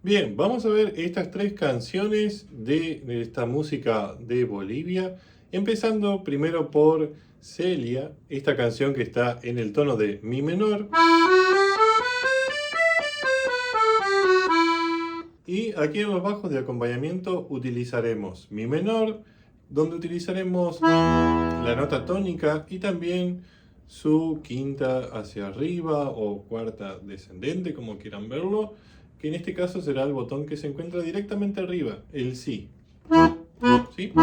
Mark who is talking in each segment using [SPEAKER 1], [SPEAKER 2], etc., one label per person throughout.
[SPEAKER 1] Bien, vamos a ver estas tres canciones de esta música de Bolivia, empezando primero por Celia, esta canción que está en el tono de mi menor. Y aquí en los bajos de acompañamiento utilizaremos mi menor, donde utilizaremos la nota tónica y también su quinta hacia arriba o cuarta descendente, como quieran verlo, que en este caso será el botón que se encuentra directamente arriba, el Si. ¿Sí?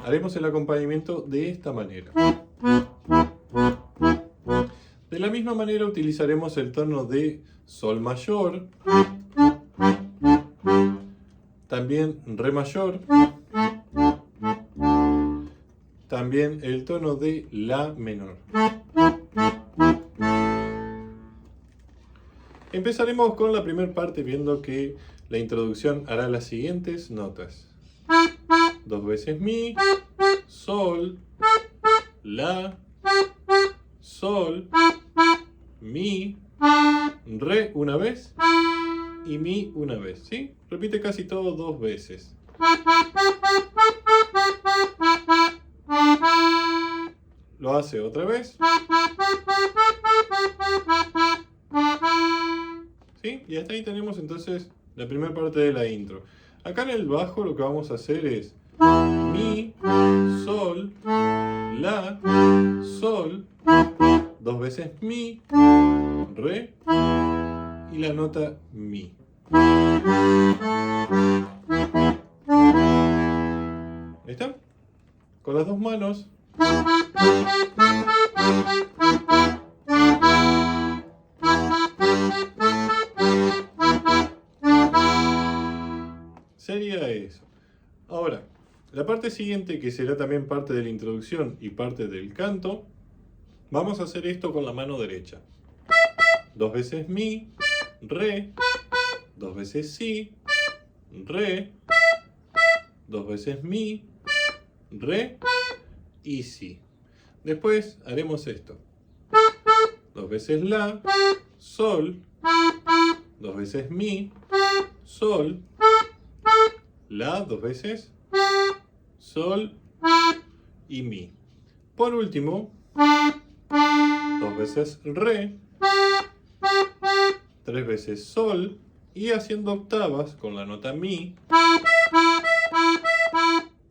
[SPEAKER 1] Haremos el acompañamiento de esta manera. De la misma manera utilizaremos el tono de Sol mayor, también Re mayor, también el tono de La menor. Empezaremos con la primera parte viendo que la introducción hará las siguientes notas. 2 veces Mi, Sol, La, Sol, Mi, Re una vez y Mi una vez, ¿sí? Repite casi todo 2 veces. Lo hace otra vez. ¿Sí? Y hasta ahí tenemos entonces la primera parte de la intro. Acá en el bajo lo que vamos a hacer es Mi, Sol, La, Sol, 2 veces Mi, Re y la nota Mi. ¿Está? Con las dos manos. Sería eso. Ahora, la parte siguiente, que será también parte de la introducción y parte del canto, Vamos a hacer esto con la mano derecha. 2 veces mi, re, 2 veces si, re, 2 veces mi, re y si. Después haremos esto. 2 veces la, sol, 2 veces mi, sol, la 2 veces, sol y mi. Por último, 2 veces re, 3 veces sol y haciendo octavas con la nota mi,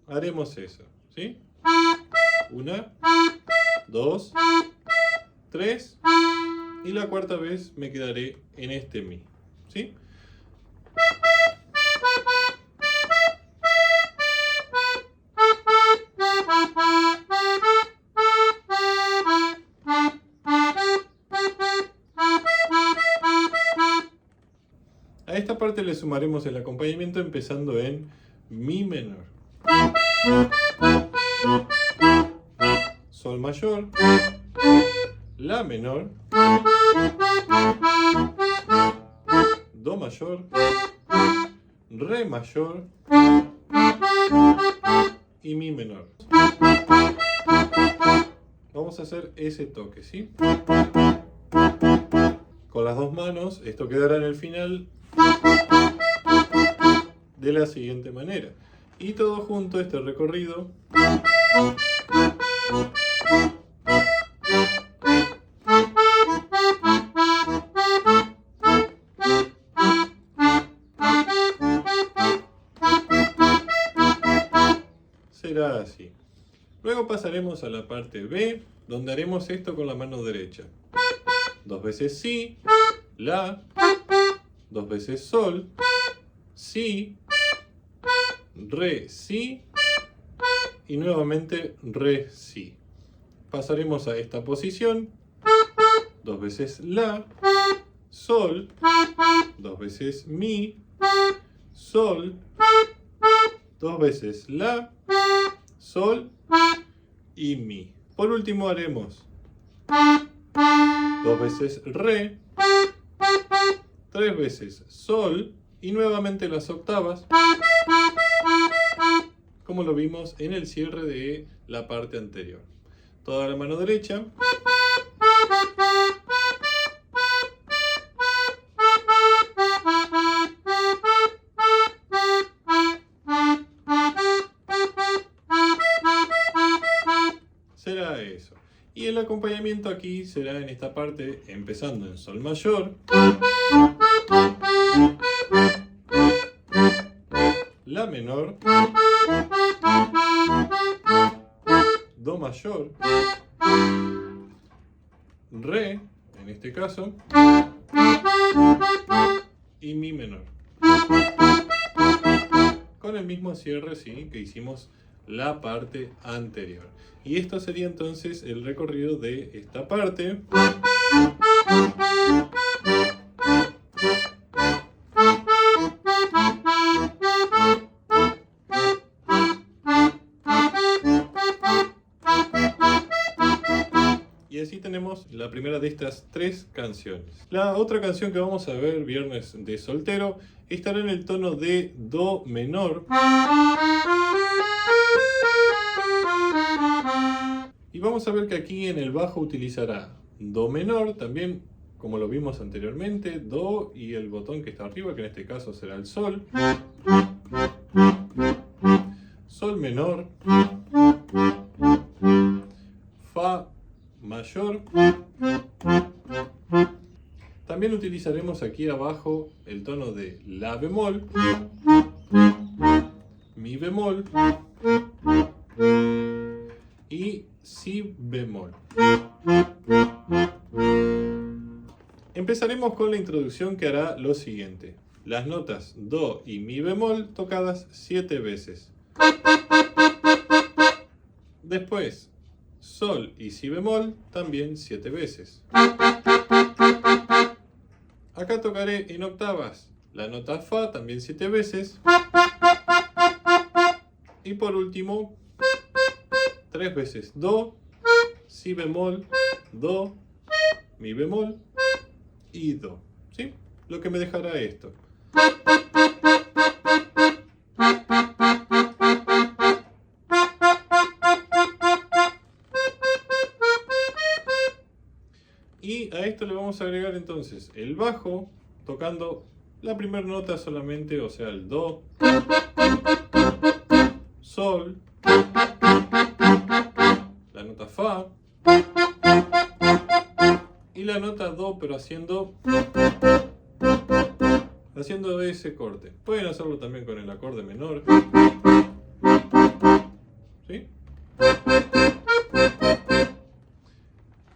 [SPEAKER 1] haremos eso, ¿sí? 1, 2, 3 y la cuarta vez me quedaré en este mi, ¿sí? A esta parte le sumaremos el acompañamiento empezando en mi menor, sol mayor, la menor, do mayor, re mayor y mi menor. Vamos a hacer ese toque, ¿sí? Con las dos manos, esto quedará en el final de la siguiente manera. Y todo junto este recorrido será así. Luego pasaremos a la parte B, donde haremos esto con la mano derecha. 2 veces si, la, 2 veces sol, si, re, si y nuevamente re, si. Pasaremos a esta posición, 2 veces la, sol, 2 veces mi, sol, 2 veces la, sol y mi. Por último haremos 2 veces re, 3 veces sol y nuevamente las octavas, como lo vimos en el cierre de la parte anterior. Toda la mano derecha. Será eso. Y el acompañamiento aquí será en esta parte, empezando en sol mayor, la menor, do mayor, re, en este caso, y mi menor. Con el mismo cierre, sí, que hicimos la parte anterior. Y esto sería entonces el recorrido de esta parte. Y así tenemos la primera de estas 3 canciones. La otra canción que vamos a ver, Viernes de Soltero, estará en el tono de do menor. Y vamos a ver que aquí en el bajo utilizará do menor, también como lo vimos anteriormente, do y el botón que está arriba, que en este caso será el sol. Sol menor. Fa mayor. También utilizaremos aquí abajo el tono de la bemol, mi bemol y si bemol. Empezaremos con la introducción que hará lo siguiente. Las notas do y mi bemol tocadas 7 veces. Después, sol y si bemol también 7 veces. Acá tocaré en octavas la nota fa también 7 veces. Y por último, 3 veces do, si bemol, do, mi bemol y do. ¿Sí? Lo que me dejará esto. Y a esto le vamos a agregar entonces el bajo tocando la primera nota solamente, o sea, el do, sol, la nota fa y la nota do, pero haciendo ese corte. Pueden hacerlo también con el acorde menor. ¿Sí?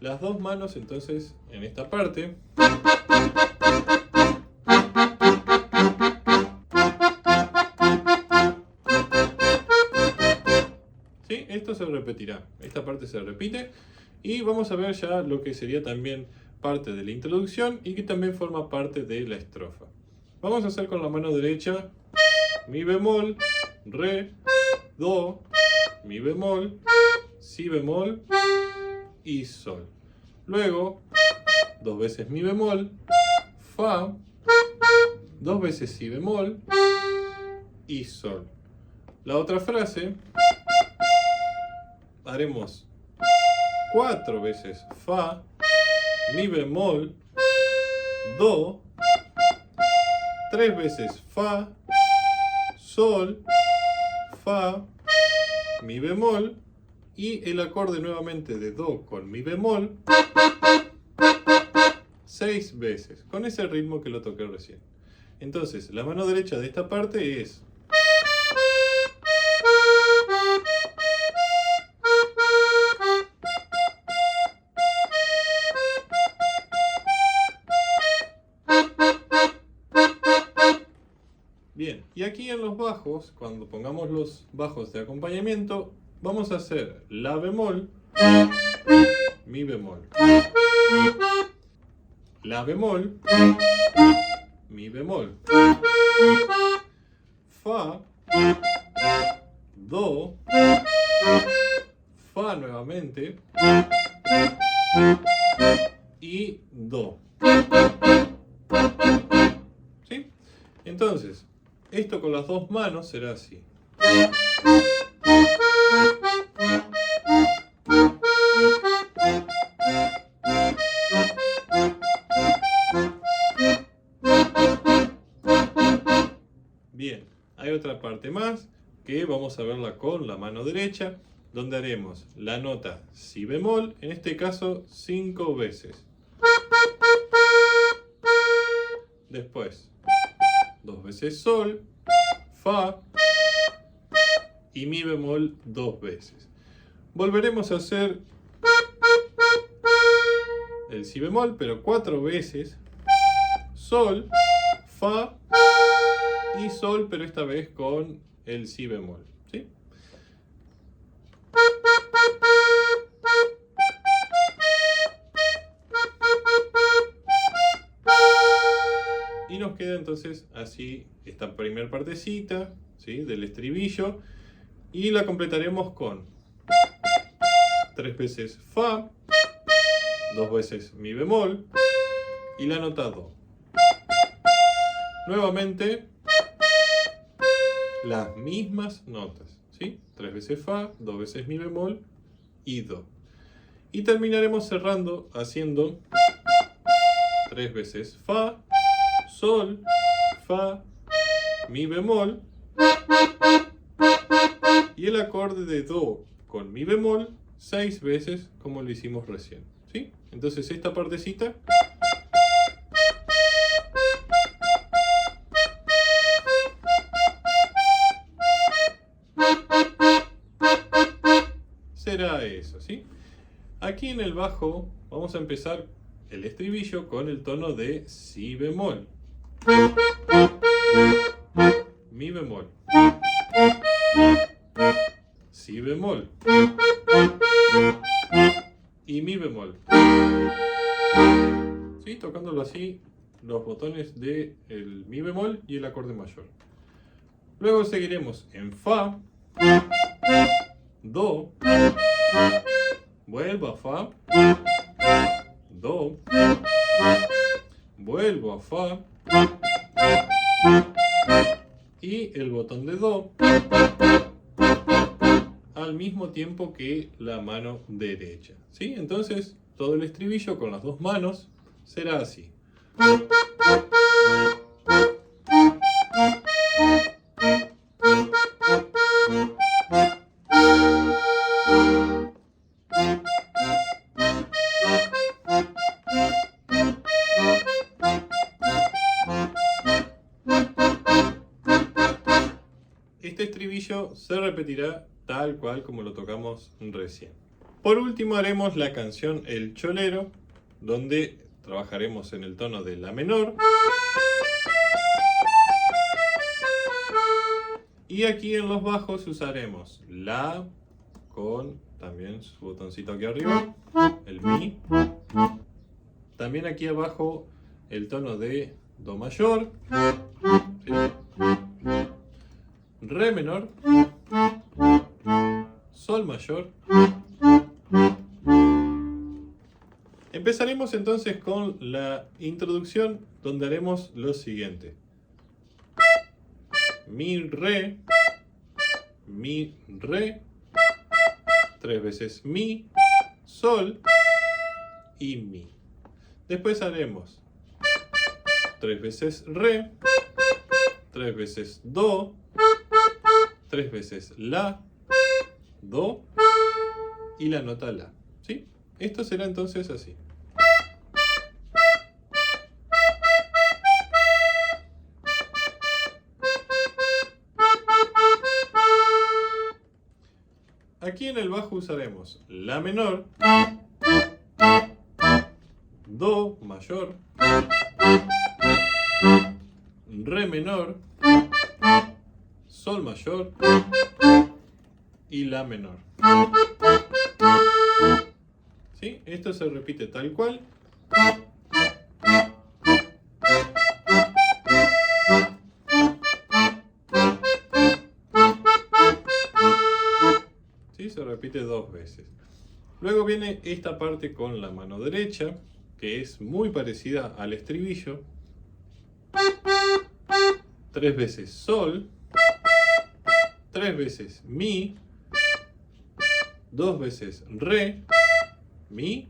[SPEAKER 1] Las dos manos entonces en esta parte. ¿Sí? Esto se repetirá. Esta parte se repite. Y vamos a ver ya lo que sería también parte de la introducción y que también forma parte de la estrofa. Vamos a hacer con la mano derecha mi bemol, re, do, mi bemol, si bemol y sol. Luego, dos veces mi bemol, fa, dos veces si bemol y sol. La otra frase haremos 4 veces fa, mi bemol, do, 3 veces fa, sol, fa, mi bemol y el acorde nuevamente de do con mi bemol 6 veces, con ese ritmo que lo toqué recién. Entonces, la mano derecha de esta parte es bien, y aquí en los bajos, cuando pongamos los bajos de acompañamiento, vamos a hacer la bemol, mi bemol, la bemol, mi bemol, fa, do, fa nuevamente y do. ¿Sí? Entonces, esto con las dos manos será así. Bien, hay otra parte más que vamos a verla con la mano derecha, donde haremos la nota si bemol, en este caso 5 veces. Después, 2 veces sol, fa y mi bemol 2 veces. Volveremos a hacer el si bemol, pero 4 veces, sol, fa y sol, pero esta vez con el si bemol. ¿Sí? Y nos queda entonces así esta primera partecita, ¿sí?, del estribillo, y la completaremos con 3 veces fa, 2 veces mi bemol y la nota do. Nuevamente las mismas notas, ¿sí? 3 veces fa, 2 veces mi bemol y do. Y terminaremos cerrando haciendo 3 veces fa, sol, fa, mi bemol y el acorde de do con mi bemol 6 veces como lo hicimos recién, ¿sí? Entonces esta partecita será eso, ¿sí? Aquí en el bajo vamos a empezar el estribillo con el tono de si bemol, mi bemol, si bemol y mi bemol. ¿Sí? Tocándolo así, los botones de el mi bemol y el acorde mayor. Luego seguiremos en fa, do, vuelvo a fa, do, vuelvo a fa y el botón de do al mismo tiempo que la mano derecha, ¿sí? Entonces todo el estribillo con las dos manos será así. Este estribillo se repetirá tal cual como lo tocamos recién. Por último haremos la canción El Cholero, donde trabajaremos en el tono de la menor. Y aquí en los bajos usaremos la con también su botoncito aquí arriba, el mi. También aquí abajo el tono de do mayor, ¿sí? Re menor, sol mayor. Empezaremos entonces con la introducción, donde haremos lo siguiente. Mi, re, tres veces mi, sol y mi. Después haremos tres veces re, tres veces do, tres veces la, do y la nota la, ¿sí? Esto será entonces así. Aquí en el bajo usaremos la menor, do mayor, re menor, sol mayor y la menor. ¿Sí? Esto se repite tal cual. ¿Sí? Se repite dos veces. Luego viene esta parte con la mano derecha, que es muy parecida al estribillo. Tres veces sol, tres veces mi, dos veces re, mi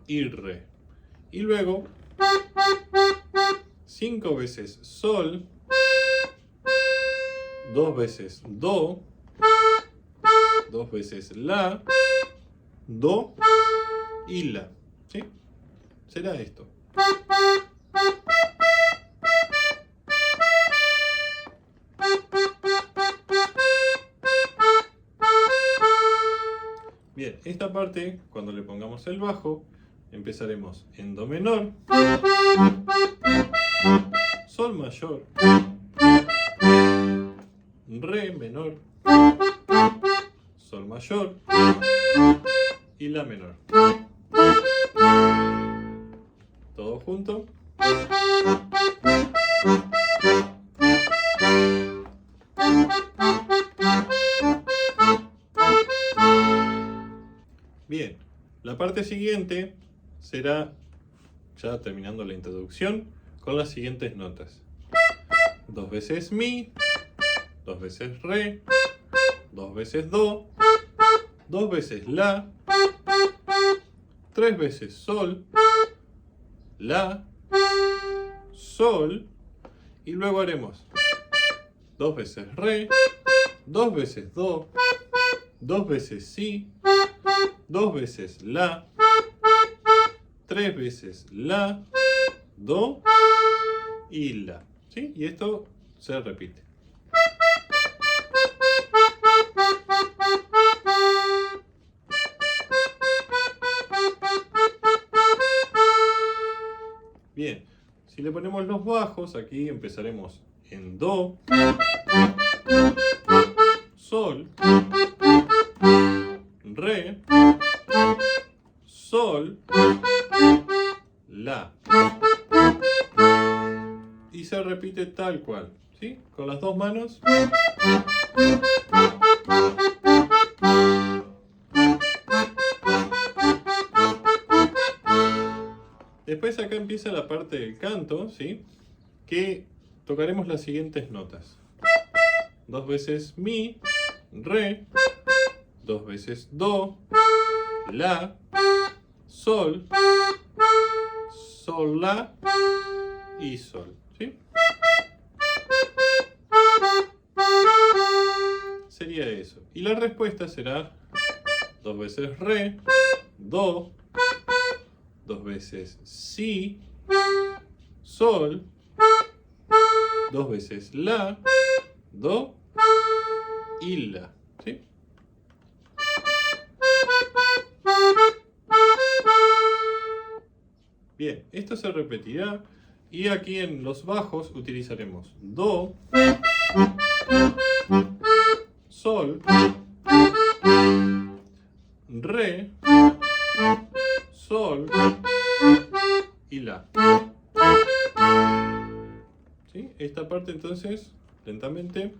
[SPEAKER 1] y re. Y luego 5 veces sol, dos veces do, dos veces la, do y la, ¿sí? Será esto. Bien, esta parte, cuando le pongamos el bajo, empezaremos en do menor, sol mayor, re menor, sol mayor y la menor. Todo junto. Bien, la parte siguiente será, ya terminando la introducción, con las siguientes notas. Dos veces mi, dos veces re, dos veces do, dos veces la, tres veces sol, la, sol, y luego haremos dos veces re, dos veces do, dos veces si, dos veces la, tres veces la, do y la, ¿sí? Y esto se repite. Bien, si le ponemos los bajos, aquí empezaremos en do, sol, re, sol, la. Y se repite tal cual, ¿sí? Con las dos manos. Después acá empieza la parte del canto, ¿sí? Que tocaremos las siguientes notas. 2 veces mi, re, 2 veces do, la, sol, sol, la y sol, ¿sí? Sería eso. Y la respuesta será 2 veces re, do, 2 veces si, sol, 2 veces la, do y la, ¿sí? Bien, esto se repetirá y aquí en los bajos utilizaremos do, sol, re, sol y la. ¿Sí? Esta parte entonces, lentamente.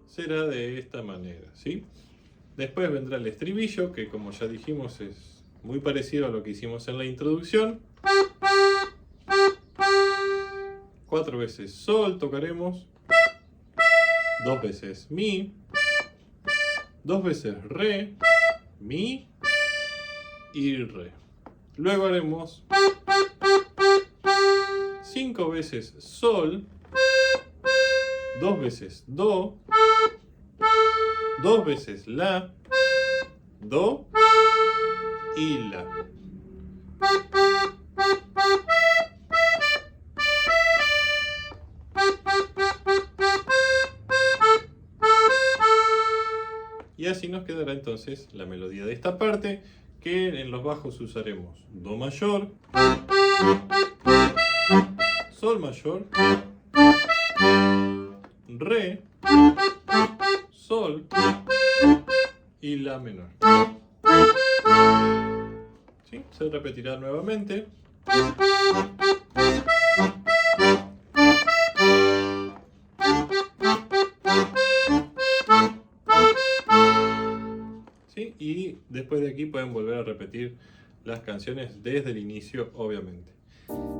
[SPEAKER 1] Será de esta manera, ¿sí? Después vendrá el estribillo, que como ya dijimos es muy parecido a lo que hicimos en la introducción. 4 veces sol tocaremos, 2 veces mi, 2 veces re, mi y re. Luego haremos 5 veces sol, 2 veces do, 2 veces la, do y la. Y así nos quedará entonces la melodía de esta parte, que en los bajos usaremos do mayor, sol mayor, re, sol y la menor. ¿Sí? Se repetirá nuevamente. ¿Sí? Y después de aquí pueden volver a repetir las canciones desde el inicio, obviamente.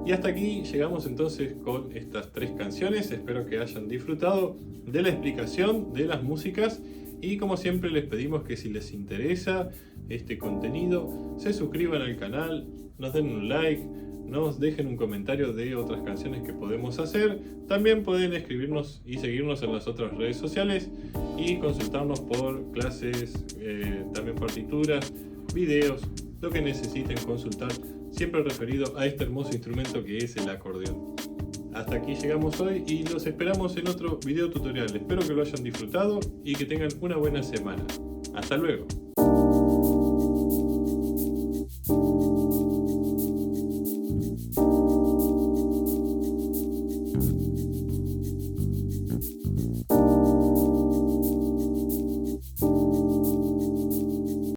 [SPEAKER 1] Y hasta aquí llegamos entonces con estas 3 canciones. Espero que hayan disfrutado de la explicación de las músicas. Y como siempre les pedimos que si les interesa este contenido, se suscriban al canal, nos den un like, nos dejen un comentario de otras canciones que podemos hacer. También pueden escribirnos y seguirnos en las otras redes sociales y consultarnos por clases, también partituras, videos, lo que necesiten consultar, siempre referido a este hermoso instrumento que es el acordeón. Hasta aquí llegamos hoy y los esperamos en otro video tutorial. Espero que lo hayan disfrutado y que tengan una buena semana. Hasta luego.